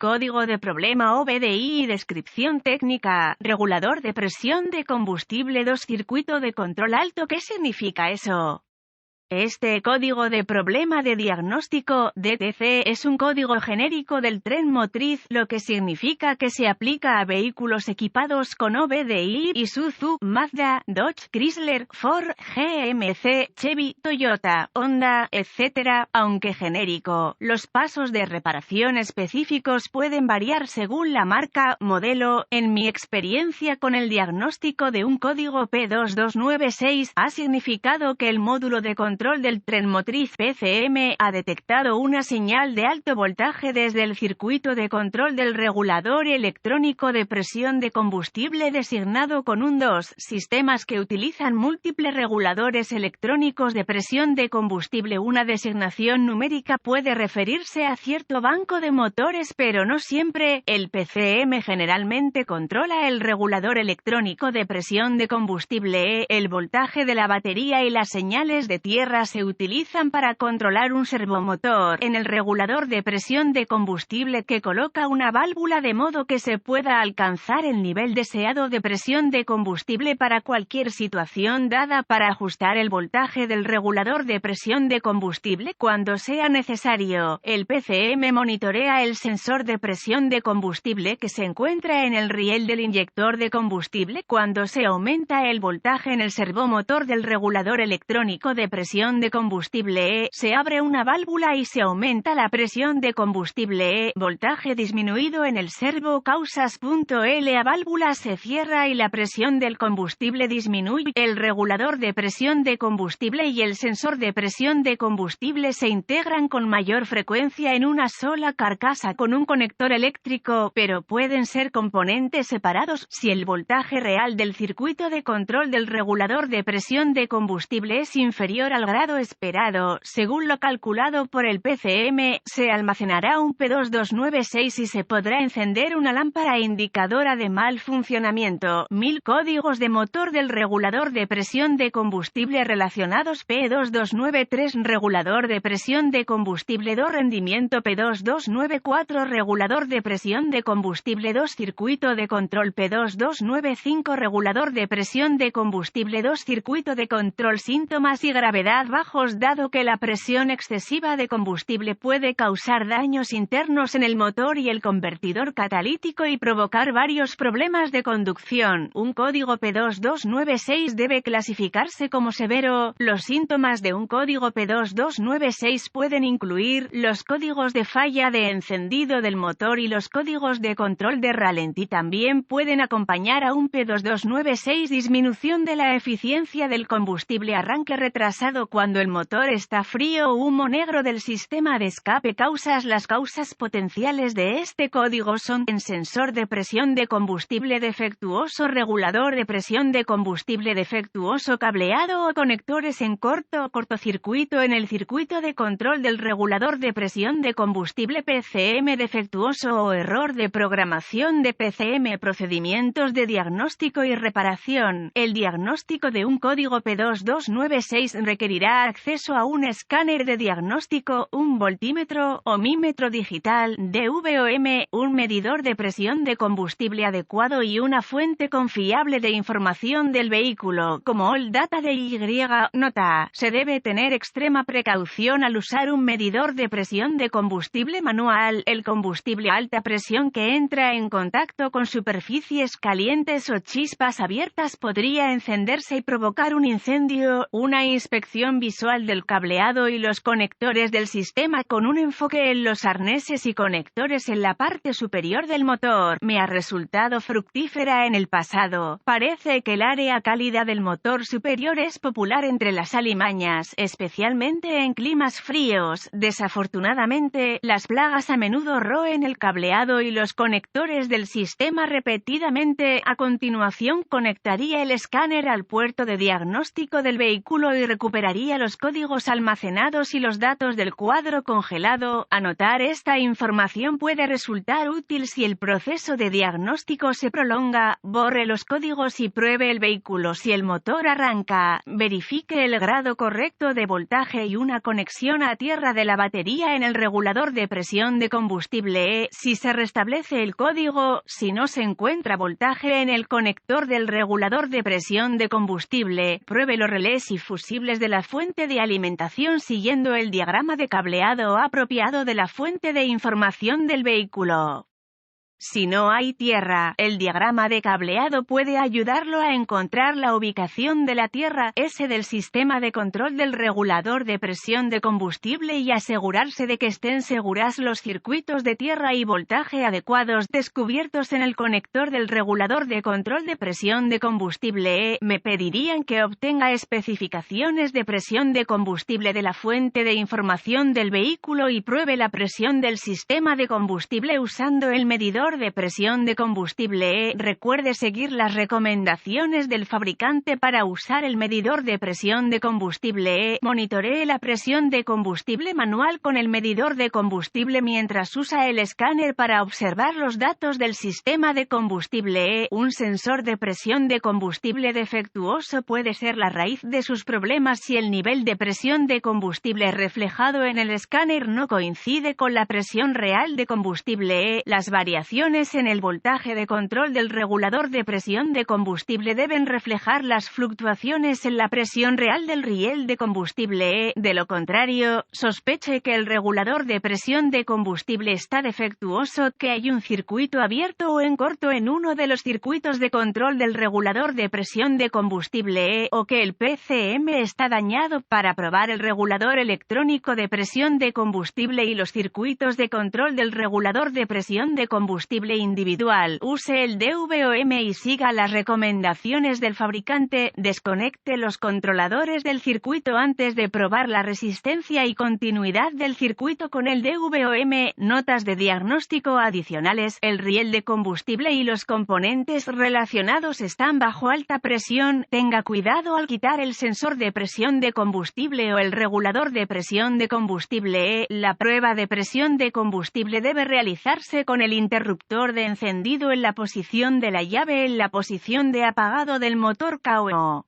Código de problema OBDI y descripción técnica. Regulador de presión de combustible 2 circuito de control alto. ¿Qué significa eso? Este código de problema de diagnóstico, DTC, es un código genérico del tren motriz, lo que significa que se aplica a vehículos equipados con OBDI, Isuzu, Mazda, Dodge, Chrysler, Ford, GMC, Chevy, Toyota, Honda, etc. Aunque genérico, los pasos de reparación específicos pueden variar según la marca, modelo. En mi experiencia con el diagnóstico de un código P2296, ha significado que el módulo de control del tren motriz PCM ha detectado una señal de alto voltaje desde el circuito de control del regulador electrónico de presión de combustible designado con un 2. Sistemas que utilizan múltiples reguladores electrónicos de presión de combustible. Una designación numérica puede referirse a cierto banco de motores, pero no siempre. El PCM generalmente controla el regulador electrónico de presión de combustible, el voltaje de la batería y las señales de tierra se utilizan para controlar un servomotor en el regulador de presión de combustible que coloca una válvula de modo que se pueda alcanzar el nivel deseado de presión de combustible para cualquier situación dada. Para ajustar el voltaje del regulador de presión de combustible cuando sea necesario, el PCM monitorea el sensor de presión de combustible que se encuentra en el riel del inyector de combustible. Cuando se aumenta el voltaje en el servomotor del regulador electrónico de presión de combustible, se abre una válvula y se aumenta la presión de combustible. Voltaje disminuido en el servo causas. La válvula se cierra y la presión del combustible disminuye. El regulador de presión de combustible y el sensor de presión de combustible se integran con mayor frecuencia en una sola carcasa con un conector eléctrico, pero pueden ser componentes separados. Si el voltaje real del circuito de control del regulador de presión de combustible es inferior al grado esperado, según lo calculado por el PCM, se almacenará un P2296 y se podrá encender una lámpara indicadora de mal funcionamiento. 1000 códigos de motor del regulador de presión de combustible relacionados. P2293 regulador de presión de combustible 2 rendimiento. P2294 regulador de presión de combustible 2 circuito de control. P2295 regulador de presión de combustible 2 circuito de control. Síntomas y gravedad bajos. Dado que la presión excesiva de combustible puede causar daños internos en el motor y el convertidor catalítico y provocar varios problemas de conducción, un código P2296 debe clasificarse como severo. Los síntomas de un código P2296 pueden incluir los códigos de falla de encendido del motor y los códigos de control de ralentí. También pueden acompañar a un P2296 disminución de la eficiencia del combustible, arranque retrasado cuando el motor está frío o humo negro del sistema de escape. Las causas potenciales de este código son en sensor de presión de combustible defectuoso, regulador de presión de combustible defectuoso, cableado o conectores en cortocircuito en el circuito de control del regulador de presión de combustible, PCM defectuoso o error de programación de PCM. Procedimientos de diagnóstico y reparación. El diagnóstico de un código P2296 requerirá acceso a un escáner de diagnóstico, un voltímetro, ohmímetro digital, DVOM, un medidor de presión de combustible adecuado y una fuente confiable de información del vehículo, como All Data DY. Nota: se debe tener extrema precaución al usar un medidor de presión de combustible manual. El combustible a alta presión que entra en contacto con superficies calientes o chispas abiertas podría encenderse y provocar un incendio. Una inspección visual del cableado y los conectores del sistema con un enfoque en los arneses y conectores en la parte superior del motor me ha resultado fructífera en el pasado. Parece que el área cálida del motor superior es popular entre las alimañas, especialmente en climas fríos. Desafortunadamente, las plagas a menudo roen el cableado y los conectores del sistema repetidamente. A continuación conectaría el escáner al puerto de diagnóstico del vehículo y recuperaría anotaría los códigos almacenados y los datos del cuadro congelado. Anotar esta información puede resultar útil si el proceso de diagnóstico se prolonga. Borre los códigos y pruebe el vehículo si el motor arranca. Verifique el grado correcto de voltaje y una conexión a tierra de la batería en el regulador de presión de combustible. Si se restablece el código, si no se encuentra voltaje en el conector del regulador de presión de combustible, pruebe los relés y fusibles de la fuente de alimentación siguiendo el diagrama de cableado apropiado de la fuente de información del vehículo. Si no hay tierra, el diagrama de cableado puede ayudarlo a encontrar la ubicación de la tierra S del sistema de control del regulador de presión de combustible y asegurarse de que estén seguras los circuitos de tierra y voltaje adecuados descubiertos en el conector del regulador de control de presión de combustible. Me pedirían que obtenga especificaciones de presión de combustible de la fuente de información del vehículo y pruebe la presión del sistema de combustible usando el medidor de presión de combustible. Recuerde seguir las recomendaciones del fabricante para usar el medidor de presión de combustible. Monitoree la presión de combustible manual con el medidor de combustible mientras usa el escáner para observar los datos del sistema de combustible. Un sensor de presión de combustible defectuoso puede ser la raíz de sus problemas si el nivel de presión de combustible reflejado en el escáner no coincide con la presión real de combustible. Las variaciones en el voltaje de control del regulador de presión de combustible deben reflejar las fluctuaciones en la presión real del riel de combustible. De lo contrario, sospeche que el regulador de presión de combustible está defectuoso, que hay un circuito abierto o en corto en uno de los circuitos de control del regulador de presión de combustible, o que el PCM está dañado. Para probar el regulador electrónico de presión de combustible y los circuitos de control del regulador de presión de combustible individual, use el DVOM y siga las recomendaciones del fabricante. Desconecte los controladores del circuito antes de probar la resistencia y continuidad del circuito con el DVOM. Notas de diagnóstico adicionales: el riel de combustible y los componentes relacionados están bajo alta presión. Tenga cuidado al quitar el sensor de presión de combustible o el regulador de presión de combustible. La prueba de presión de combustible debe realizarse con el interruptor de encendido en la posición de la llave en la posición de apagado del motor KO.